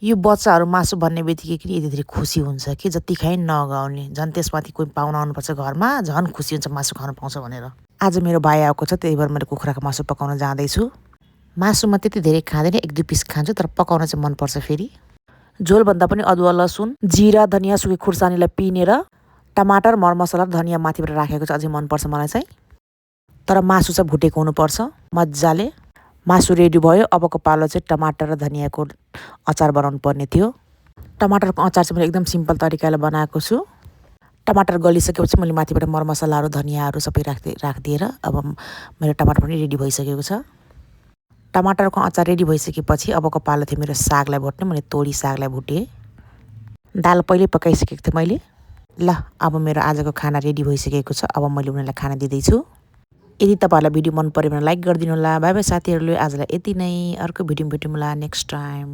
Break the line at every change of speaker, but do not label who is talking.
यो बच्चाहरू मासु भन्ने बित्तिकै कि यति धेरै खुसी हुन्छ कि जति खाइ नगाउने। झन् त्यसमाथि कोही पाहुना आउनुपर्छ घरमा, झन् खुसी हुन्छ मासु खानु पाउँछ भनेर। आज मेरो भाइ आएको छ, त्यही भएर मैले कुखुराको मासु पकाउन जाँदैछु। मासुमा त्यति धेरै खाँदैन, 1-2 पिस खान्छु, तर पकाउन चाहिँ मनपर्छ फेरि। झोलभन्दा पनि अदुवा, लसुन, जिरा, धनियाँ, सुके खुर्सानीलाई पिनेर टमाटर, मरमसला र धनियाँ माथिबाट राखेको चाहिँ अझै मनपर्छ मलाई चाहिँ। तर मासु चाहिँ भुटेको हुनुपर्छ मजाले। मासु रेडी भयो। अबको पालो चाहिँ टमाटर र धनियाँको अचार बनाउनु पर्ने थियो। टमाटरको अचार चाहिँ मैले एकदम सिम्पल तरिकाले बनाएको छु। टमाटर गलिसकेपछि मैले माथिबाट मरमसलाहरू, धनियाँहरू सबै राखिदिएर अब मेरो टमाटर पनि रेडी भइसकेको छ। टमाटरको अचार रेडी भइसकेपछि अबको पालो थियो मेरो सागलाई भुट्ने। मैले तोरी सागलाई भुटेँ। दाल पहिल्यै पकाइसकेको थिएँ मैले। ल अब मेरो आजको खाना रेडी भइसकेको छ। अब मैले उनीहरूलाई खाना दिँदैछु। यदि तपाईँहरूलाई भिडियो मन पऱ्यो भने लाइक गरिदिनु होला। बाई बाई साथीहरूले, आजलाई यति नै। अर्को भिडियोमा भेटौँला नेक्स्ट टाइम।